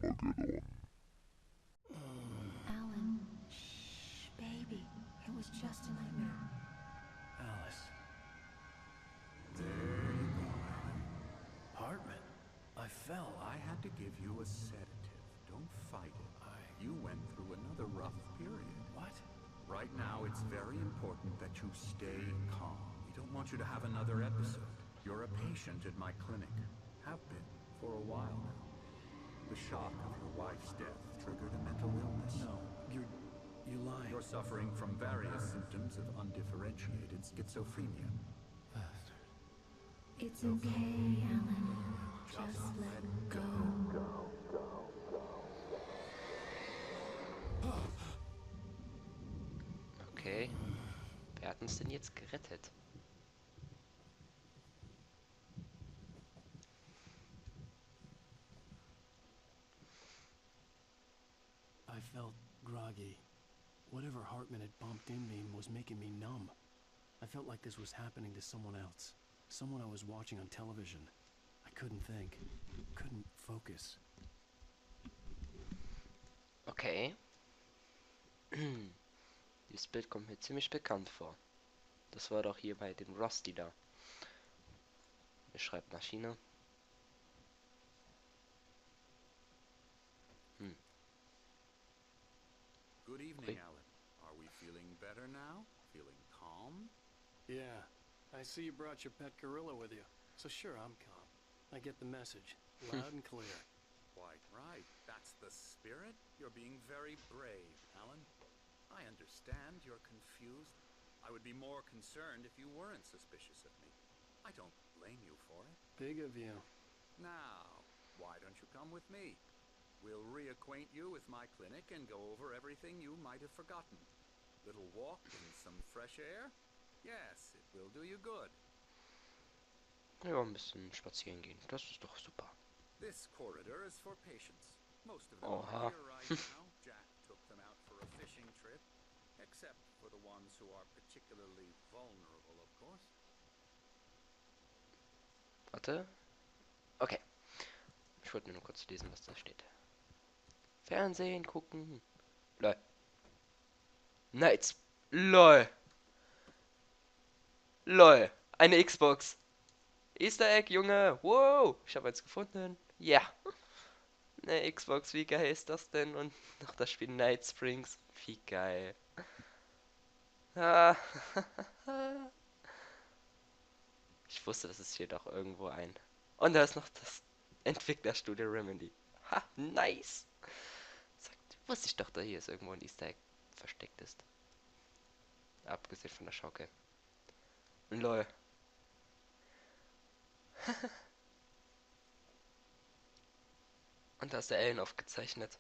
Armageddon. Alan, shh, baby. It was just a nightmare. Alice. There you go, Alan. Hartman. I fell. I had to give you a sedative. Don't fight it. You went through another rough period. What? Right now, it's very important that you stay calm. We don't want you to have another episode. You're a patient at my clinic. Have been for a while now. The shock of your wife's death triggered a mental illness. No, you're lying. You're suffering from various symptoms of undifferentiated schizophrenia. Bastard. It's okay, Alan. Just let go. Okay. Wer hat uns denn jetzt gerettet? I felt groggy. Whatever Hartman had pumped in me was making me numb. I felt like this was happening to someone else. Someone I was watching on television. I couldn't think. Couldn't focus. Okay. Dieses Bild kommt mir ziemlich bekannt vor. Das war doch hier bei dem Rusty da. Er schreibt Maschine. Good evening, Alan. Are we feeling better now? Feeling calm? Yeah. I see you brought your pet gorilla with you. So sure, I'm calm. I get the message. Loud and clear. Quite right. That's the spirit. You're being very brave, Alan. I understand you're confused. I would be more concerned if you weren't suspicious of me. I don't blame you for it. Big of you. Now, why don't you come with me? We'll reacquaint you with my clinic and go over everything you might have forgotten. Little walk in some fresh air? Yes, it will do you good. Ja, ein bisschen spazieren gehen. Das ist doch super. This corridor is for patients. Most of them Oha. are here right now. Jack took them out for a fishing trip. Except for the ones who are particularly vulnerable, of course. Warte. Okay. Ich wollte nur kurz lesen, was da steht. Fernsehen gucken. Lol. Nights. Lol. Lol. Eine Xbox. Easter Egg, Junge. Wow. Ich habe eins gefunden. Ja. Eine Xbox. Wie geil ist das denn? Und noch das Spiel Night Springs. Wie geil. Ah. Ich wusste, das ist hier doch irgendwo ein. Und da ist noch das Entwicklerstudio Remedy. Ha, nice. Wusste ich doch, da hier ist irgendwo ein Easter Egg versteckt ist. Abgesehen von der Schaukel. Lol. Und da ist der Ellen aufgezeichnet.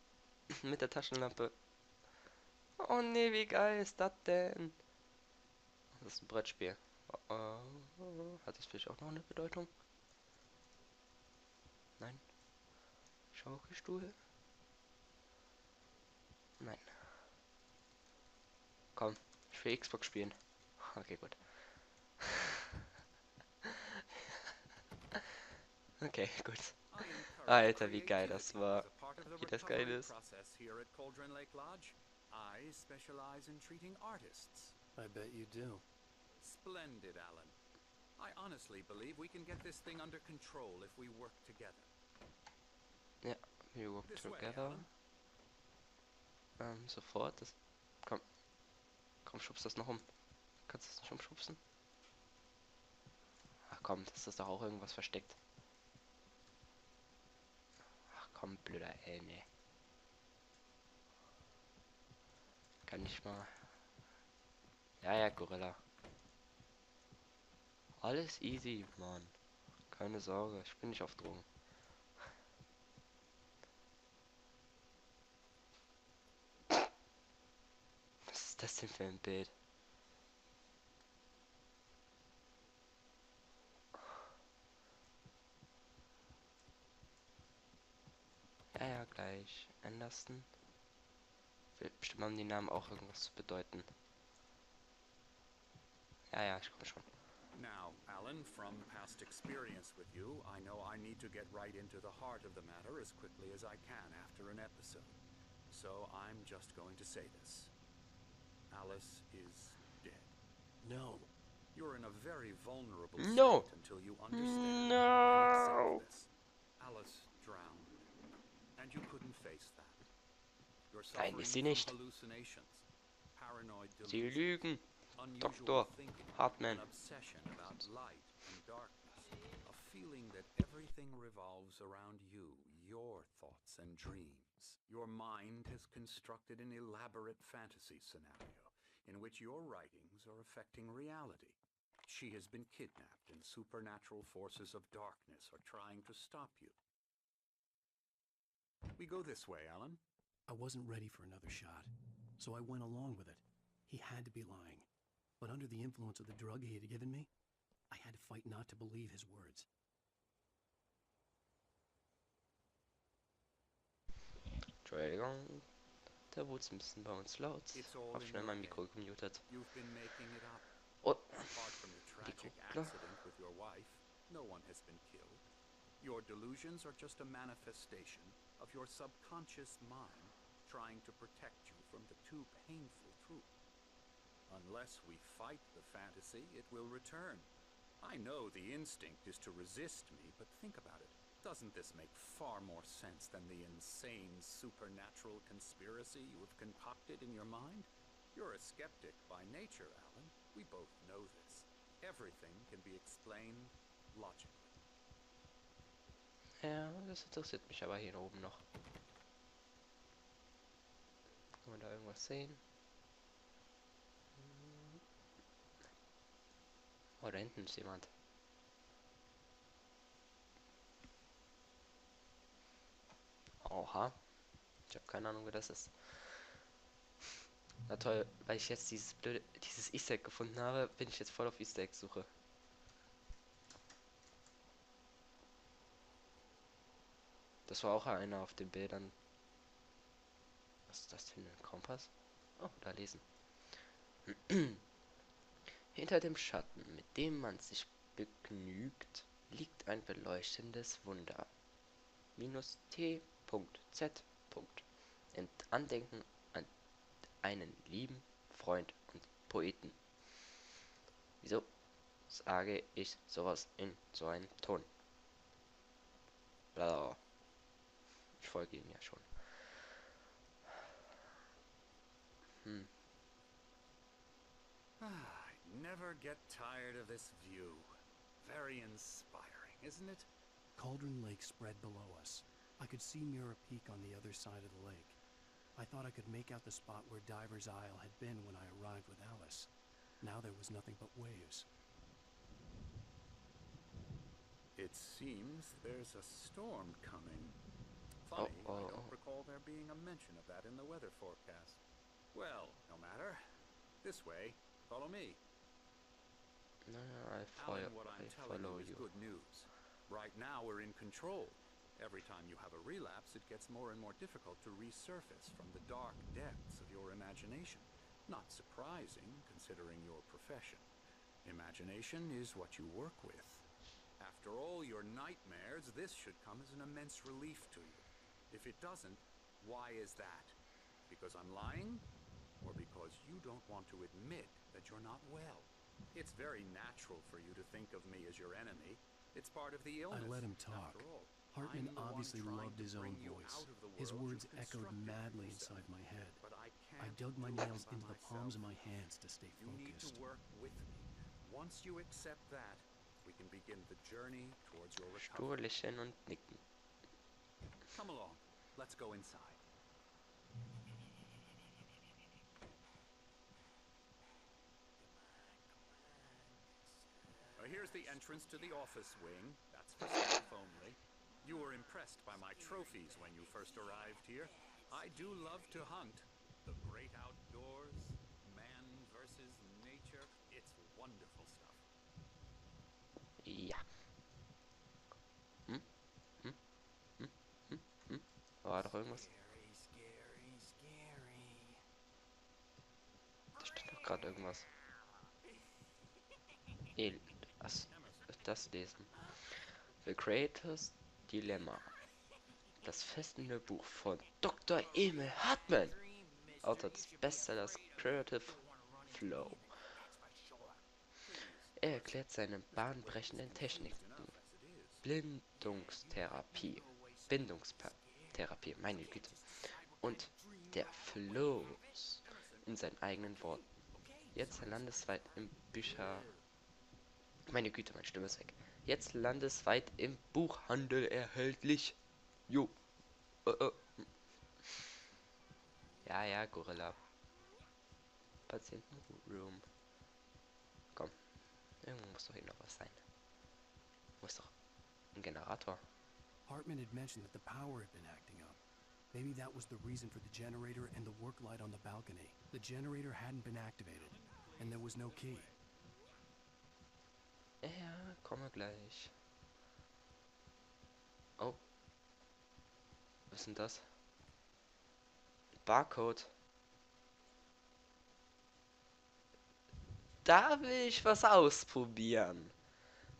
Mit der Taschenlampe. Oh nee, wie geil ist das denn? Das ist ein Brettspiel. Hat das vielleicht auch noch eine Bedeutung? Nein. Schaukelstuhl? Nein. Komm, ich will Xbox spielen. Okay, gut. Okay, gut. Alter, wie geil das war. Wie das geil ist. I specialize in treating artists. I bet you do. Splendid, Alan. I honestly believe we can get this thing under control if we work together. Ja, we work This way, together. Alan. Sofort. Das. Komm. Komm, schubst das noch um. Kannst du das nicht umschubsen? Ach komm, das ist doch auch irgendwas versteckt. Ach komm, blöder nee. Kann ich mal. Ja, ja, Gorilla. Alles easy, Mann. Keine Sorge, ich bin nicht auf Drogen. Was ist das denn für ein Bild? Ja, ja, gleich. Anderson. Bestimmt haben die Namen auch irgendwas zu bedeuten. Ja, ja, ich komme schon. Now, Alan, from past experience with you, I know I need to get right into the heart of the matter as quickly as I can after an episode. So I'm just going to say this. Alice is dead. No. You're in a very vulnerable No. state until you understand and No. accept this. Alice drowned, and you couldn't face that. You're Nein, suffering ist sie from nicht. hallucinations, paranoid Sie delusions, lügen. unusual Dr. thinking, Hartman. an obsession about light and darkness, a feeling that everything revolves around you, your thoughts and dreams. Your mind has constructed an elaborate fantasy scenario in which your writings are affecting reality. She has been kidnapped, and supernatural forces of darkness are trying to stop you. We go this way, Alan. I wasn't ready for another shot, so I went along with it. He had to be lying. But under the influence of the drug he had given me, I had to fight not to believe his words. Entschuldigung. Da wurde es ein bisschen bei uns laut. It's all Hab in schnell your mein head. Mikro gemutet. You've been making it up. Oh, Apart from the tragic Entwickler. accident with your wife, no one has been killed. Your delusions are just a manifestation of your subconscious mind trying to protect you from the too painful truth. Unless we fight the fantasy, it will return. I know the instinct is to resist me, but think about it. Doesn't this make far more sense than the insane supernatural conspiracy you have concocted in your mind? You're a skeptic by nature, Alan. We both know this. Everything can be explained logically. Ja, das interessiert mich aber hier oben noch. Kann man da irgendwas sehen? Oh, da hinten ist jemand. Oha. Ich habe keine Ahnung, wer das ist. Na toll, weil ich jetzt dieses Easter Egg gefunden habe, bin ich jetzt voll auf Easter Egg Suche. Das war auch einer auf den Bildern. Was ist das für ein Kompass? Oh, da lesen. Hinter dem Schatten, mit dem man sich begnügt, liegt ein beleuchtendes Wunder. -T.Z. In Andenken an einen lieben Freund und Poeten. Wieso sage ich sowas in so einem Ton? Bla. Ich folge ihm ja schon. I never get tired of this view. Very inspiring, isn't it? Cauldron Lake spread below us. I could see Mirror Peak on the other side of the lake. I thought I could make out the spot where Diver's Isle had been when I arrived with Alice. Now there was nothing but waves. It seems there's a storm coming. Funny, I don't recall there being a mention of that in the weather forecast. Well, no matter. This way, follow me. No, Alan, what I'm telling follow you is you. good news. Right now we're in control. Every time you have a relapse, it gets more and more difficult to resurface from the dark depths of your imagination. Not surprising, considering your profession. Imagination is what you work with. After all your nightmares, this should come as an immense relief to you. If it doesn't, why is that? Because I'm lying? Or because you don't want to admit that you're not well? It's very natural for you to think of me as your enemy. It's part of the illness. I let him talk. After all, Hartman I'm the one obviously trying loved to his own bring you voice. out of the His world words you've echoed constructed for madly yourself. inside my head. But I I can't dug my do it nails by into the myself. palms of my hands to stay You need to focused. work with me. Once you accept that, we can begin the journey towards your Stur recovery. lächeln und nicken. Come along. Let's go inside. Here's the entrance to the office wing. That's for staff only. You were impressed by my trophies when you first arrived here. I do love to hunt. The great outdoors, man versus nature. It's wonderful stuff. Ja. War doch irgendwas? Da stand doch gerade irgendwas. Was ist das lesen? The Creators Dilemma. Das fesselnde Buch von Dr. Emil Hartmann, Autor des Bestsellers Creative Flow. Er erklärt seine bahnbrechenden Techniken. Bindungstherapie, meine Güte. Und der Flows in seinen eigenen Worten. Jetzt landesweit im Meine Güte, meine Stimme ist weg. Jetzt landesweit im Buchhandel erhältlich. Jo. Äh. Ja, Gorilla. Patientenroom. Komm, irgendwo muss doch hier noch was sein. Muss doch ein Generator. Hartman had mentioned that the power had been acting up. Maybe that was the reason for the generator and the work light on the balcony. The generator hadn't been activated, and there was no key. Ja, komme gleich. Oh. Was ist denn das? Barcode. Da will ich was ausprobieren.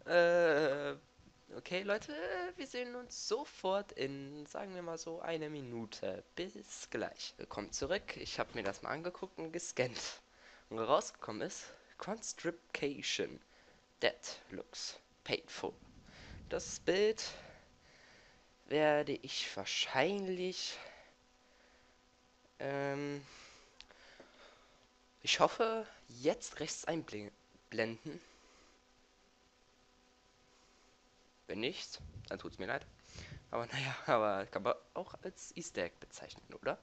Okay, Leute, wir sehen uns sofort in, sagen wir mal so, 1 Minute. Bis gleich. Willkommen zurück. Ich habe mir das mal angeguckt und gescannt. Und rausgekommen ist Constriction. That looks painful. Das Bild werde ich wahrscheinlich, ich hoffe, jetzt rechts einblenden. Wenn nicht, dann tut's mir leid. Aber naja, aber kann man auch als Easter Egg bezeichnen, oder?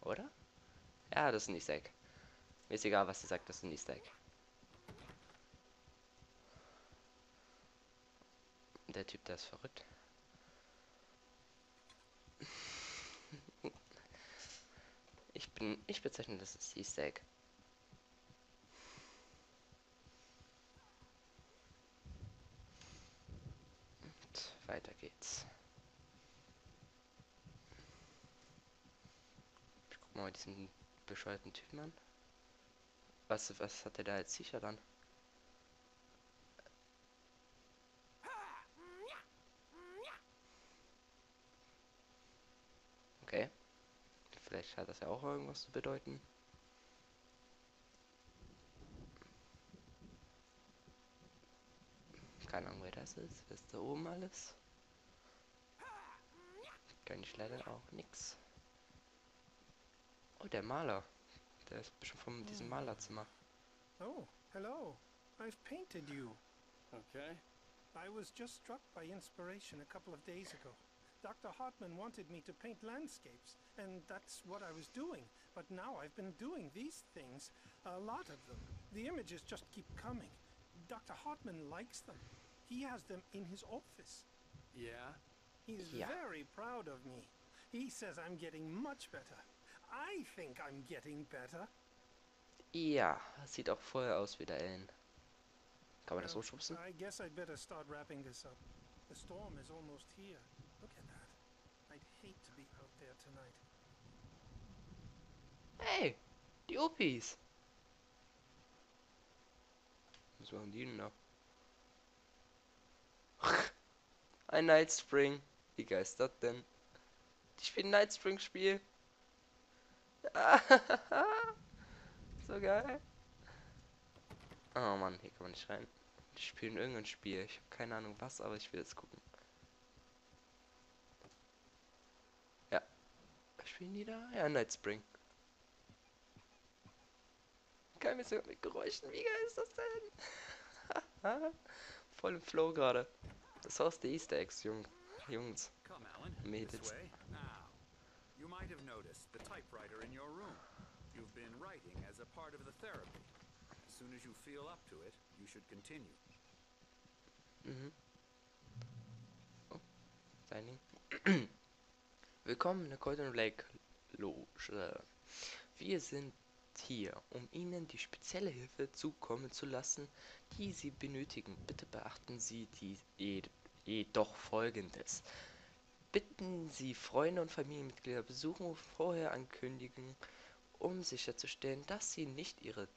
Oder? Ja, das ist ein Easter Egg. Mir ist egal, was ihr sagt, das ist ein Easter Egg. Der Typ, der ist verrückt. Ich bezeichne das als Easter Egg. Und weiter geht's. Ich guck mal diesen bescheuerten Typen an. Was hat der da als T-Shirt an? Okay. Vielleicht hat das ja auch irgendwas zu bedeuten. Keine Ahnung, wer das ist. Wer ist da oben alles? Kann ich leider auch nix. Oh, der Maler. Der ist bestimmt von diesem Malerzimmer. Oh, hello. I've painted you. Okay. I was just struck by inspiration a couple of days ago. Dr. Hartman wanted me to paint landscapes, and that's what I was doing. But now I've been doing these things, a lot of them. The images just keep coming. Dr. Hartman likes them. He has them in his office. Yeah? He's Yeah. very proud of me. He says I'm getting much better. I think I'm getting better. Ja, sieht auch vorher aus wie der Ellen. Kann man das Well, hochschubsen? I guess I'd better start wrapping this up. The storm is almost here. Look at that. I'd hate to be out there tonight. Hey, die Opis. Was machen die denn da? Ein Night Spring. Wie geil ist das denn? Die spielen ein Night Spring Spiel. So geil. Oh Mann, hier kann man nicht rein. Die spielen irgendein Spiel. Ich habe keine Ahnung was, aber ich will jetzt gucken. Ja. Was spielen die da? Ja, Night Spring. Geil mit Geräuschen. Wie geil ist das denn? Voll im Flow gerade. Das Haus der Easter Eggs, Jungs. Come, Alan. Mädels. This way. Now, you might have noticed the typewriter in your room. You've been writing as a part of the therapy. As soon as you feel up to it, you should continue. Mhm. Oh, Signing. Willkommen in der Golden Lake Loge. Wir sind hier, um Ihnen die spezielle Hilfe zukommen zu lassen, die Sie benötigen. Bitte beachten Sie jedoch Folgendes. Bitten Sie Freunde und Familienmitglieder besuchen und vorher ankündigen, um sicherzustellen, dass Sie nicht Ihre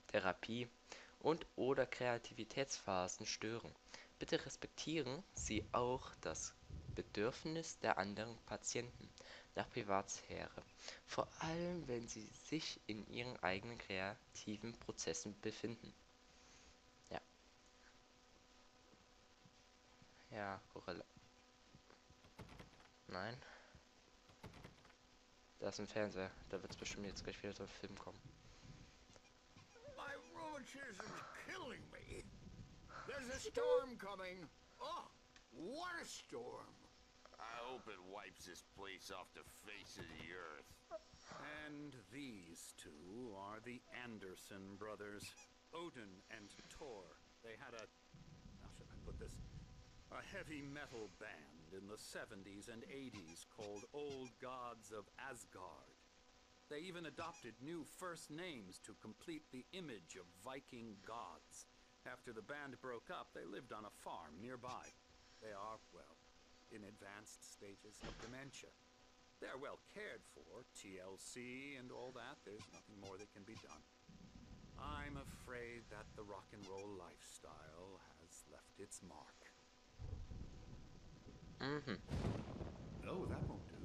Therapie und oder Kreativitätsphasen stören. Bitte respektieren Sie auch das Bedürfnis der anderen Patienten nach Privatsphäre, vor allem wenn sie sich in ihren eigenen kreativen Prozessen befinden. Ja, ja, Gorilla. Nein. Da ist ein Fernseher. Da wird es bestimmt jetzt gleich wieder so ein Film kommen. My rheumatism's killing me. There's a storm coming. Oh, what a storm. I hope it wipes this place off the face of the earth. And these two are the Anderson brothers, Odin and Thor. They had how should I put this? A heavy metal band in the 70s and 80s called Old Gods of Asgard. They even adopted new first names to complete the image of Viking gods. After the band broke up, they lived on a farm nearby. They are, well, in advanced stages of dementia. They're well cared for, TLC and all that. There's nothing more that can be done. I'm afraid that the rock and roll lifestyle has left its mark. Oh, that won't do.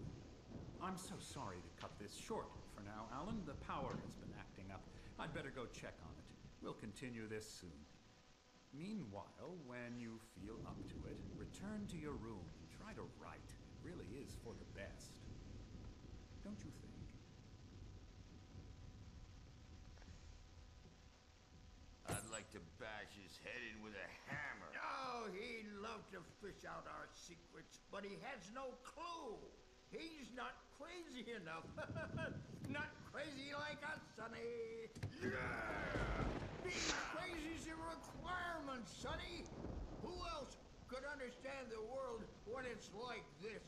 I'm so sorry to cut this short for now, Alan. The power has been acting up. I'd better go check on it. We'll continue this soon. Meanwhile, when you feel up to it, return to your room and try to write. It really is for the best. Don't you think? I'd like to bash his head in with a hammer. Oh, he'd love to fish out our secrets, but he has no clue. He's not crazy enough. Not crazy like us, Sonny. Yeah! Being crazy's a requirement, Sonny. Who else could understand the world when it's like this?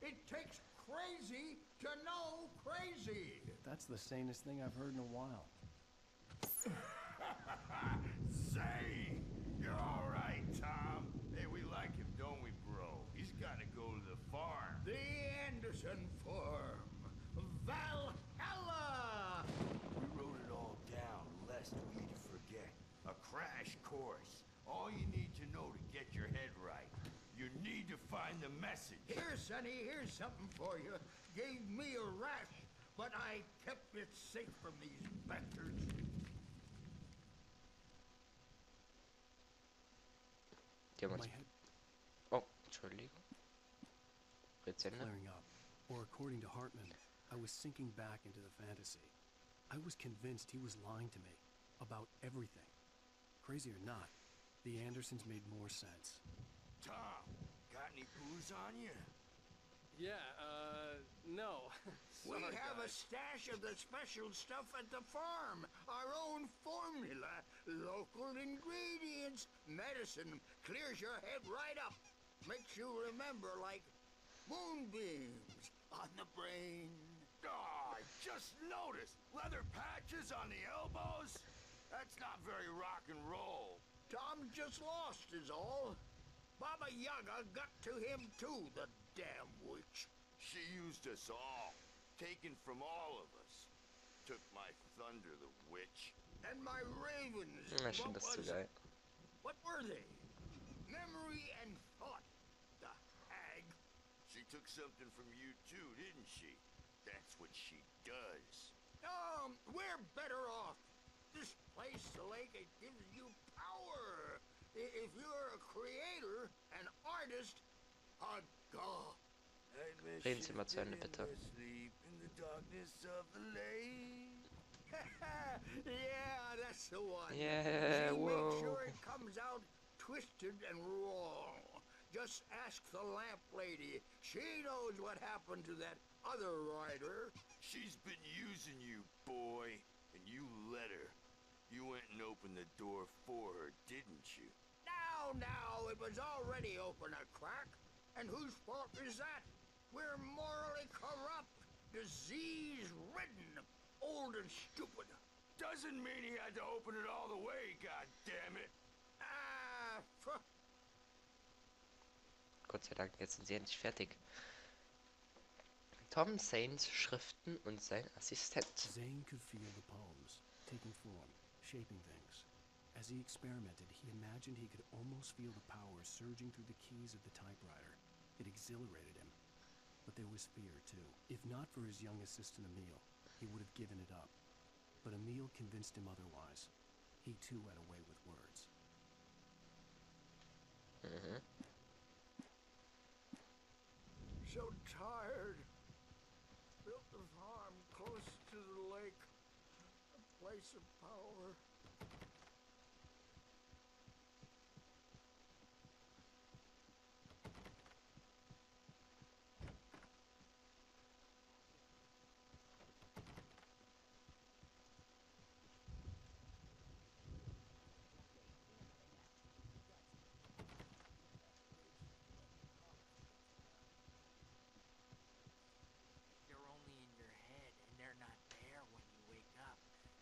It takes crazy to know crazy. That's the sanest thing I've heard in a while. Say, you're all right, Tom. Hey, we like him, don't we, bro? He's got to go to the farm. The Anderson farm. Valhalla! We wrote it all down, lest we forget. A crash course. All you need to know to get your head right. You need to find the message. Here, Sonny, here's something for you. Gave me a rash, but I kept it safe from these bastards. My head Oh, Entschuldigung. Jetzt Ende. flaring up. Or according to Hartman, I was sinking back into the fantasy. I was convinced he was lying to me about everything. Crazy or not, the Andersons made more sense. Tom, got any booze on you? Yeah, no. We have a stash of the special stuff at the farm. Our own formula. Local ingredients. Medicine. Clears your head right up. Makes you remember like moonbeams on the brain. Oh, I just noticed. Leather patches on the elbows? That's not very rock and roll. Tom just lost is all. Baba Yaga got to him too, the damn witch. She used us all. Taken from all of us. Took my thunder, the witch. And my ravens. Ich finde das zu geil. What were they? Memory and thought. The hag. She took something from you too, didn't she? That's what she does. We're better off. This place, the lake, it gives you power. If you're a creator, an artist, a god. Reden Sie mal zu Ende, bitte. In the darkness of the lake. Yeah, that's the one. Yeah, See, whoa. make sure it comes out twisted and wrong. Just ask the lamp lady. She knows what happened to that other rider. She's been using you, boy, and you let her. You went and opened the door for her, didn't you? Now, it was already open a crack. And whose fault is that? We're morally corrupt, disease-ridden, old and stupid. Doesn't mean he had to open it all the way, goddammit. Gott sei Dank, jetzt sind sie endlich fertig. Tom Sains Schriften und sein Assistent. Zane could feel the poems, taking form, shaping things. As he experimented, he imagined he could almost feel the power surging through the keys of the typewriter. It exhilarated him. But there was fear, too. If not for his young assistant Emil, he would have given it up. But Emil convinced him otherwise. He too had a way with words. So tired. Built the farm close to the lake. A place of power. They're only in your head, and they're not there when you wake up.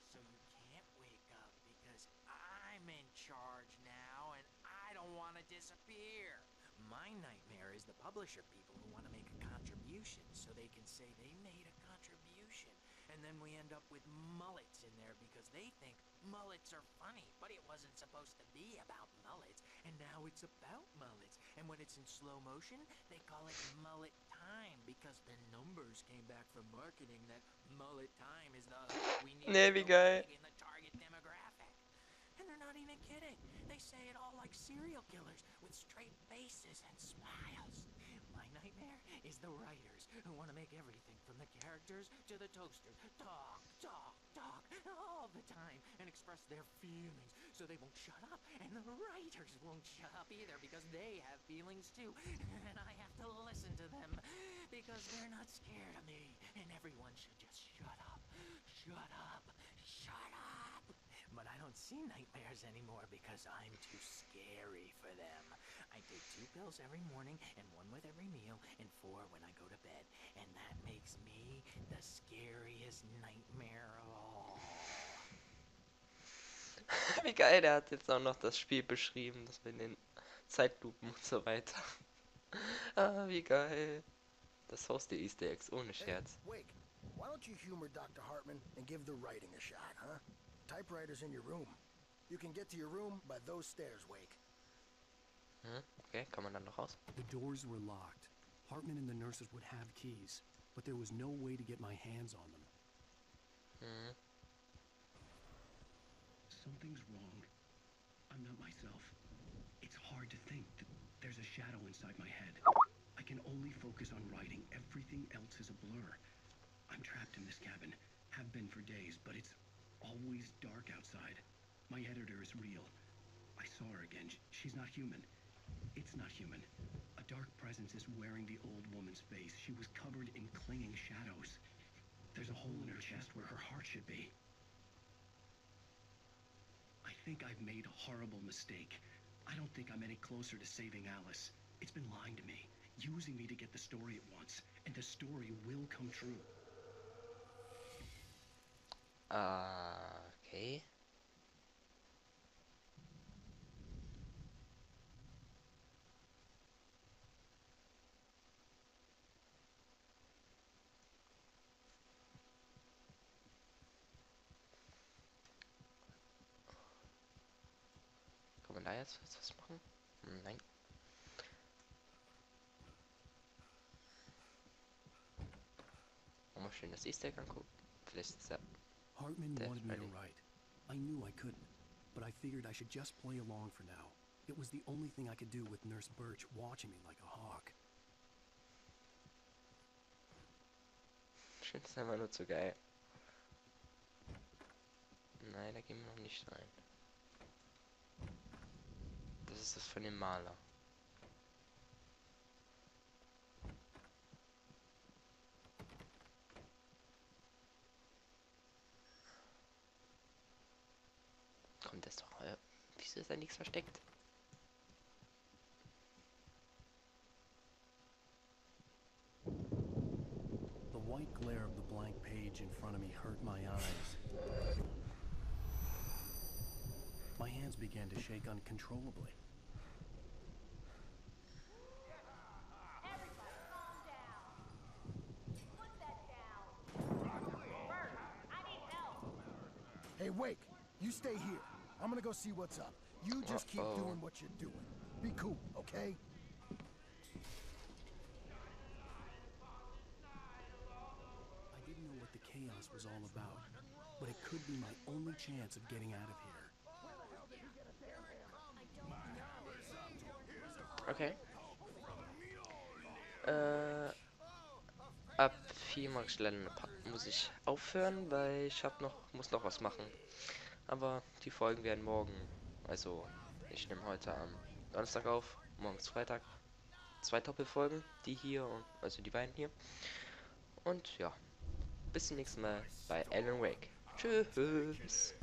So you can't wake up because I'm in charge now, and I don't want to disappear. My nightmare is the publisher people who want to make a contribution so they can say they made a contribution. And then we end up with mullets in there because they think mullets are funny, but it wasn't supposed to be about mullets, and now it's about mullets. And when it's in slow motion, they call it mullet time because the numbers came back from marketing that mullet time is the we need Nee, to wie go geil. big in the target demographic. And they're not even kidding. They say it all like serial killers with straight faces and smiles. My nightmare is the writers who want to make everything from the characters to the toasters talk, talk, talk all the time and express their feelings so they won't shut up. And the writers won't shut up either because they have feelings too. And I have to listen to them because they're not scared of me. And everyone should just shut up, shut up, shut up. But I don't see nightmares anymore because I'm too scary for them. I take 2 pills every morning and 1 with every meal and 4 when I go to bed. And that makes me the scariest nightmare of all. Wie geil, der hat jetzt auch noch das Spiel beschrieben, das mit den Zeitlupen und so weiter. Ah, wie geil. Das Haus der Easter Eggs, ohne Scherz. Wake, why don't you humor Dr. Hartman and give the writing a shot, huh? Typewriter's in your room. You can get to your room by those stairs, Wake. Okay, kann man dann noch raus? The doors were locked. Hartman and the nurses would have keys, but there was no way to get my hands on them. Something's wrong. I'm not myself. It's hard to think that there's a shadow inside my head. I can only focus on writing. Everything else is a blur. I'm trapped in this cabin. Have been for days, but it's always dark outside. My editor is real. I saw her again. She's not human. It's not human. A dark presence is wearing the old woman's face. She was covered in clinging shadows. There's a hole in her chest where her heart should be. I think I've made a horrible mistake. I don't think I'm any closer to saving Alice. It's been lying to me, using me to get the story it wants, and the story will come true. Okay. Kann man da jetzt was machen? Nein. Mal schön das Easter Egg angucken. Vielleicht ist ja Hartman wanted me to ready. write. I knew I couldn't, but I figured I should just play along for now. It was the only thing I could do with Nurse Birch watching me like a hawk. Ich finde es einfach nur zu geil. Nein, da gehen wir noch nicht rein. Das ist das von dem Maler. Kommt das doch. Wieso ist da nichts versteckt? The white glare of the blank page in front of me hurt my eyes. My hands began to shake uncontrollably. Everybody calm down. Put that down. Bert, I need help. Hey, Wake, you stay here. I'm gonna go see what's up. You just keep Uh-oh. doing what you're doing. Be cool, okay? I didn't know what the chaos was all about, but it could be my only chance of getting out of here. Okay. Ab 4 Markstellen muss ich aufhören, weil ich muss noch was machen. Aber die Folgen werden morgen. Also ich nehme heute am Donnerstag auf, morgen ist Freitag. 2 Doppelfolgen, die hier und also die beiden hier. Und ja, bis zum nächsten Mal bei Alan Wake. Tschüss.